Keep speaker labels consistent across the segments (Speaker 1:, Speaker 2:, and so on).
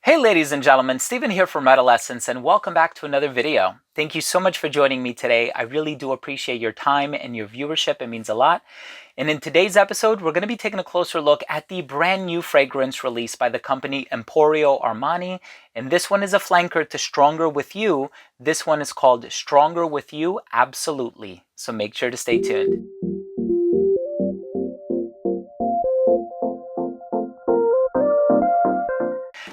Speaker 1: Hey ladies and gentlemen, Stephen here from Redolessence and welcome back to another video. Thank you so much for joining me today. I really do appreciate your time and your viewership. It means a lot. And in today's episode, we're going to be taking a closer look at the brand new fragrance released by the company Emporio Armani. And this one is a flanker to Stronger With You. This one is called Stronger With You Absolutely. So make sure to stay tuned.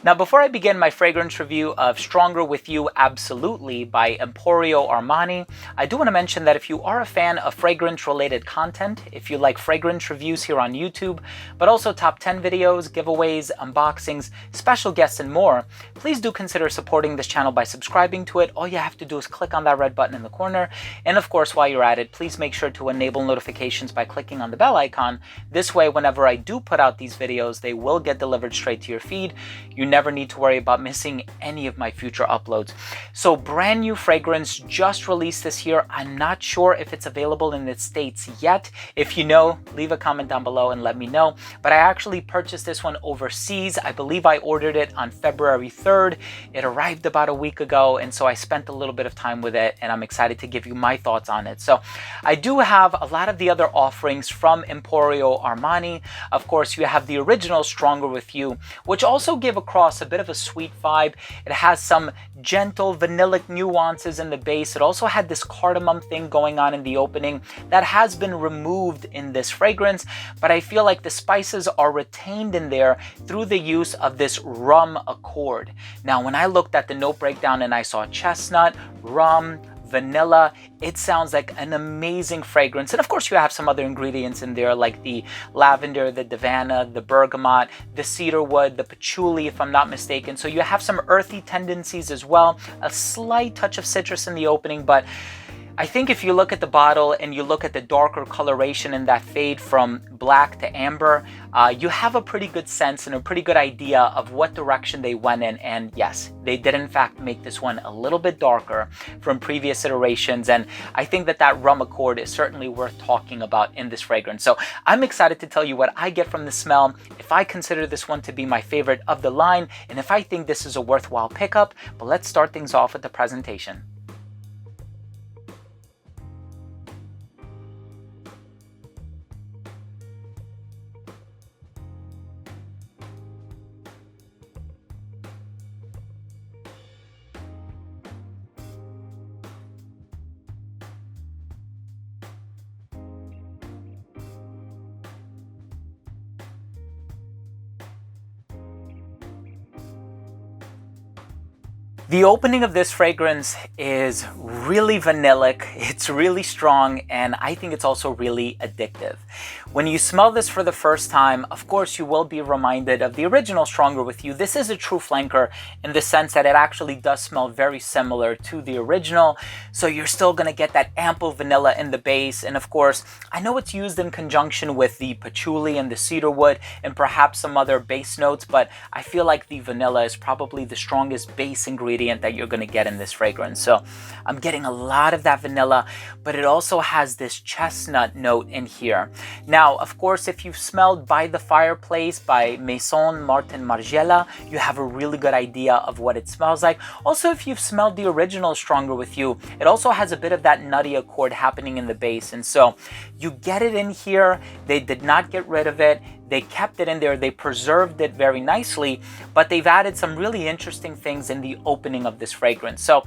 Speaker 1: Now, before I begin my fragrance review of Stronger With You Absolutely by Emporio Armani, I do want to mention that if you are a fan of fragrance-related content, if you like fragrance reviews here on YouTube, but also top 10 videos, giveaways, unboxings, special guests, and more, please do consider supporting this channel by subscribing to it. All you have to do is click on that red button in the corner. And of course, while you're at it, please make sure to enable notifications by clicking on the bell icon. This way, whenever I do put out these videos, they will get delivered straight to your feed. You never need to worry about missing any of my future uploads. So brand new fragrance just released this year. I'm not sure if it's available in the States yet. If you know, leave a comment down below and let me know. But I actually purchased this one overseas. I believe I ordered it on February 3rd. It arrived about a week ago, and so I spent a little bit of time with it, and I'm excited to give you my thoughts on it. So I do have a lot of the other offerings from Emporio Armani. Of course, you have the original Stronger With You, which also gave across a bit of a sweet vibe. It has some gentle vanillic nuances in the base. It also had this cardamom thing going on in the opening that has been removed in this fragrance, but I feel like the spices are retained in there through the use of this rum accord. Now, when I looked at the note breakdown and I saw chestnut, rum, vanilla, it sounds like an amazing fragrance. And of course, you have some other ingredients in there like the lavender, the davana, the bergamot, the cedarwood, the patchouli, if I'm not mistaken. So you have some earthy tendencies as well, a slight touch of citrus in the opening, but I think if you look at the bottle and you look at the darker coloration in that fade from black to amber, you have a pretty good sense and a pretty good idea of what direction they went in. And yes, they did in fact make this one a little bit darker from previous iterations. And I think that that rum accord is certainly worth talking about in this fragrance. So I'm excited to tell you what I get from the smell, if I consider this one to be my favorite of the line, and if I think this is a worthwhile pickup. But let's start things off with the presentation. The opening of this fragrance is really vanillic, it's really strong, and I think it's also really addictive. When you smell this for the first time, of course you will be reminded of the original Stronger With You. This is a true flanker in the sense that it actually does smell very similar to the original, so you're still going to get that ample vanilla in the base. And of course, I know it's used in conjunction with the patchouli and the cedarwood and perhaps some other base notes, but I feel like the vanilla is probably the strongest base ingredient that you're going to get in this fragrance. So I'm getting a lot of that vanilla, but it also has this chestnut note in here. Now, of course, if you've smelled By the Fireplace by Maison Martin Margiela, you have a really good idea of what it smells like. Also, if you've smelled the original Stronger With You, it also has a bit of that nutty accord happening in the base. And so you get it in here. They did not get rid of it. They kept it in there, they preserved it very nicely, but they've added some really interesting things in the opening of this fragrance. So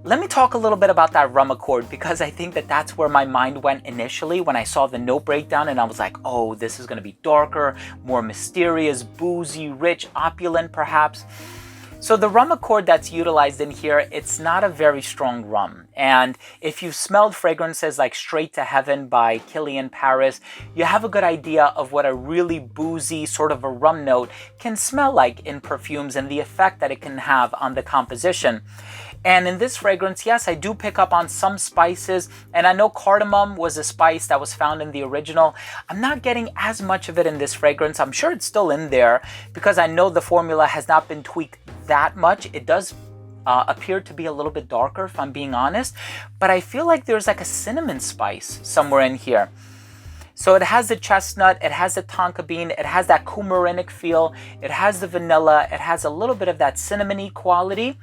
Speaker 1: let me talk a little bit about that rum accord, because I think that that's where my mind went initially when I saw the note breakdown, and I was like, oh, this is going to be darker, more mysterious, boozy, rich, opulent perhaps. So the rum accord that's utilized in here, it's not a very strong rum. And if you've smelled fragrances like Straight to Heaven by Kilian Paris, you have a good idea of what a really boozy sort of a rum note can smell like in perfumes and the effect that it can have on the composition. And in this fragrance, yes, I do pick up on some spices, and I know cardamom was a spice that was found in the original. I'm not getting as much of it in this fragrance. I'm sure it's still in there because I know the formula has not been tweaked that much. It does appear to be a little bit darker, if I'm being honest, but I feel like there's like a cinnamon spice somewhere in here. So it has the chestnut, it has the tonka bean, it has that coumarinic feel, it has the vanilla, it has a little bit of that cinnamony quality,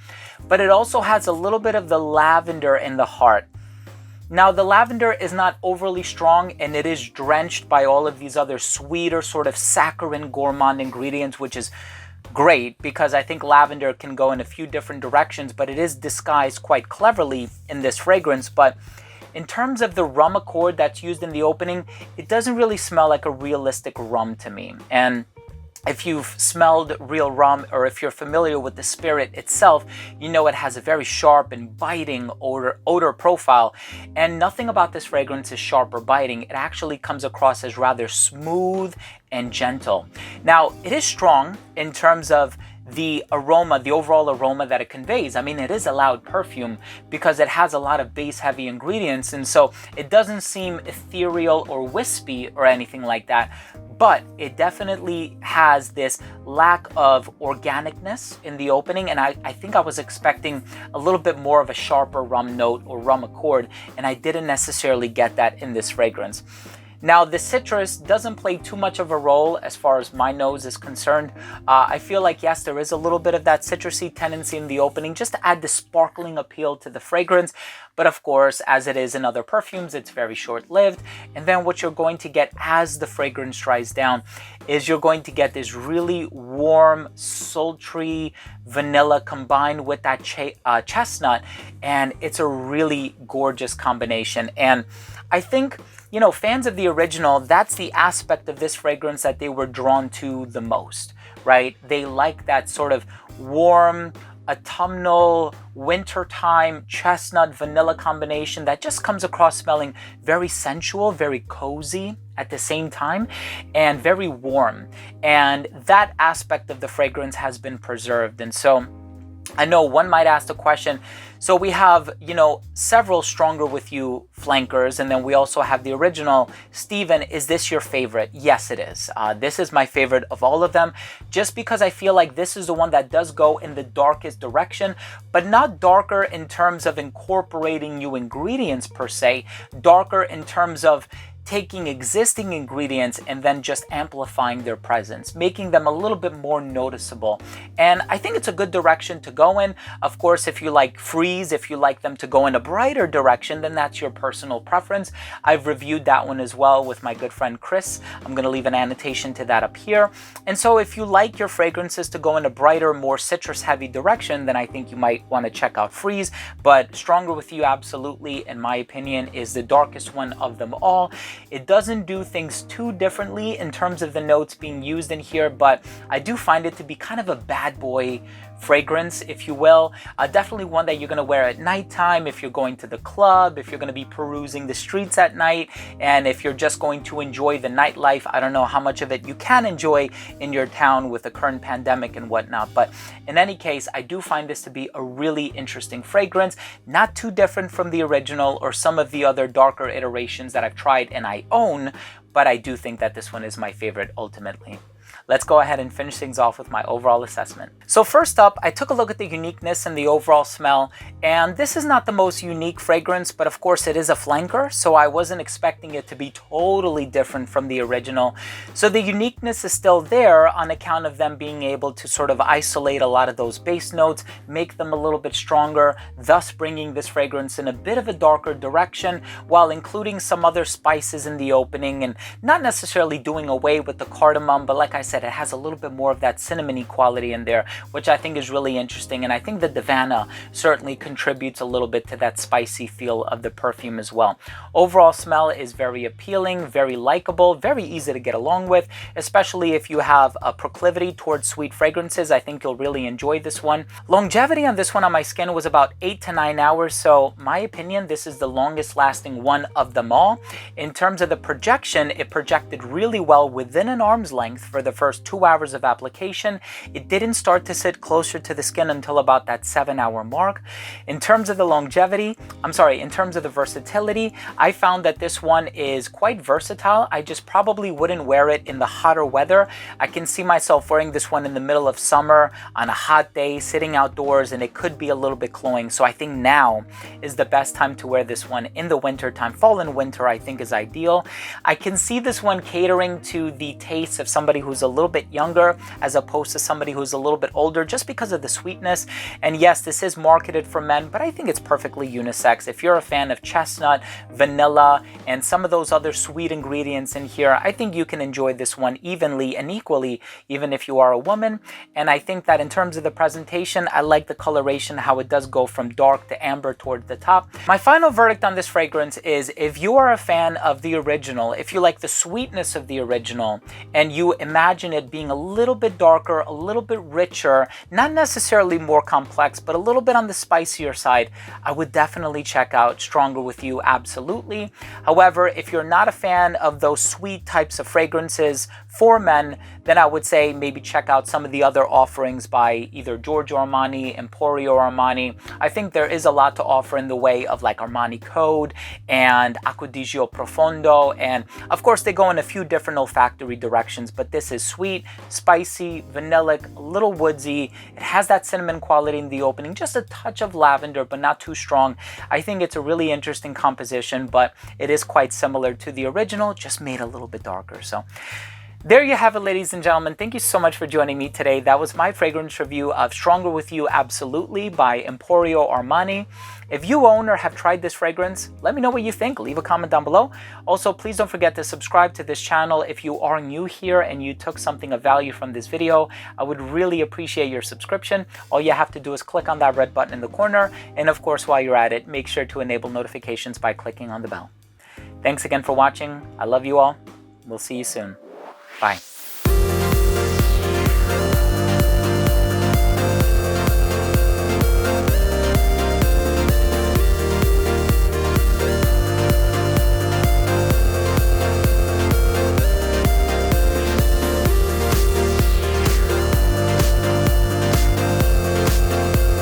Speaker 1: but it also has a little bit of the lavender in the heart. Now, the lavender is not overly strong, and it is drenched by all of these other sweeter sort of saccharine gourmand ingredients, which is great because I think lavender can go in a few different directions, but it is disguised quite cleverly in this fragrance. But in terms of the rum accord that's used in the opening, it doesn't really smell like a realistic rum to me. And if you've smelled real rum, or if you're familiar with the spirit itself, you know it has a very sharp and biting odor profile. And nothing about this fragrance is sharp or biting. It actually comes across as rather smooth and gentle. Now, it is strong in terms of the aroma, the overall aroma that it conveys. I mean, it is a loud perfume because it has a lot of base heavy ingredients, and so it doesn't seem ethereal or wispy or anything like that, but it definitely has this lack of organicness in the opening, and I think I was expecting a little bit more of a sharper rum note or rum accord, and I didn't necessarily get that in this fragrance. Now, the citrus doesn't play too much of a role as far as my nose is concerned. I feel like, yes, there is a little bit of that citrusy tendency in the opening just to add the sparkling appeal to the fragrance. But of course, as it is in other perfumes, it's very short-lived. And then what you're going to get as the fragrance dries down is you're going to get this really warm, sultry vanilla combined with that chestnut. And it's a really gorgeous combination. And I think, you know, fans of the original, that's the aspect of this fragrance that they were drawn to the most, right? They like that sort of warm, autumnal, wintertime chestnut vanilla combination that just comes across smelling very sensual, very cozy at the same time, and very warm. And that aspect of the fragrance has been preserved. And so I know one might ask the question, so we have, you know, several Stronger With You flankers, and then we also have the original. Steven, is this your favorite? Yes, it is. This is my favorite of all of them, just because I feel like this is the one that does go in the darkest direction, but not darker in terms of incorporating new ingredients per se, darker in terms of taking existing ingredients and then just amplifying their presence, making them a little bit more noticeable. And I think it's a good direction to go in. Of course, if you like freeze, if you like them to go in a brighter direction, then that's your personal preference. I've reviewed that one as well with my good friend Chris. I'm going to leave an annotation to that up here. And so if you like your fragrances to go in a brighter, more citrus heavy direction, then I think you might want to check out freeze. But Stronger With You, absolutely, in my opinion, is the darkest one of them all. It doesn't do things too differently in terms of the notes being used in here, but I do find it to be kind of a bad boy fragrance, if you will. Definitely one that you're going to wear at nighttime if you're going to the club, if you're going to be perusing the streets at night, and if you're just going to enjoy the nightlife. I don't know how much of it you can enjoy in your town with the current pandemic and whatnot, but in any case, I do find this to be a really interesting fragrance, not too different from the original or some of the other darker iterations that I've tried and I own, but I do think that this one is my favorite ultimately. Let's go ahead and finish things off with my overall assessment. So first up, I took a look at the uniqueness and the overall smell, and this is not the most unique fragrance, but of course it is a flanker, so I wasn't expecting it to be totally different from the original. So the uniqueness is still there on account of them being able to sort of isolate a lot of those base notes, make them a little bit stronger, thus bringing this fragrance in a bit of a darker direction, while including some other spices in the opening and not necessarily doing away with the cardamom, but like I said, it has a little bit more of that cinnamony quality in there, which I think is really interesting. And I think the Divana certainly contributes a little bit to that spicy feel of the perfume as well. Overall smell is very appealing, very likable, very easy to get along with, especially if you have a proclivity towards sweet fragrances. I think you'll really enjoy this one. Longevity on this one on my skin was about 8 to 9 hours. So my opinion, this is the longest lasting one of them all. In terms of the projection, it projected really well within an arm's length for the first 2 hours of application. It didn't start to sit closer to the skin until about that 7-hour mark. In terms of the longevity, in terms of the versatility, I found that this one is quite versatile. I just probably wouldn't wear it in the hotter weather. I can see myself wearing this one in the middle of summer on a hot day, sitting outdoors, and it could be a little bit cloying. So I think now is the best time to wear this one in the winter time. Fall and winter I think is ideal. I can see this one catering to the taste of somebody who's a little bit younger as opposed to somebody who's a little bit older, just because of the sweetness. And yes, this is marketed for men, but I think it's perfectly unisex. If you're a fan of chestnut, vanilla, and some of those other sweet ingredients in here, I think you can enjoy this one evenly and equally, even if you are a woman. And I think that in terms of the presentation, I like the coloration, how it does go from dark to amber toward the top. My final verdict on this fragrance is, if you are a fan of the original, if you like the sweetness of the original, and you imagine it being a little bit darker, a little bit richer, not necessarily more complex, but a little bit on the spicier side, I would definitely check out Stronger With You, absolutely. However, if you're not a fan of those sweet types of fragrances for men, then I would say maybe check out some of the other offerings by either Giorgio Armani, Emporio Armani. I think there is a lot to offer in the way of like Armani Code and Acqua di Gio Profondo, and of course they go in a few different olfactory directions, but this is sweet, spicy, vanillic, a little woodsy. It has that cinnamon quality in the opening, just a touch of lavender, but not too strong. I think it's a really interesting composition, but it is quite similar to the original, just made a little bit darker. So there you have it, ladies and gentlemen. Thank you so much for joining me today. That was my fragrance review of Stronger With You, absolutely, by Emporio Armani. If you own or have tried this fragrance, let me know what you think. Leave a comment down below. Also, please don't forget to subscribe to this channel if you are new here and you took something of value from this video. I would really appreciate your subscription. All you have to do is click on that red button in the corner. And of course, while you're at it, make sure to enable notifications by clicking on the bell. Thanks again for watching. I love you all. We'll see you soon. Bye.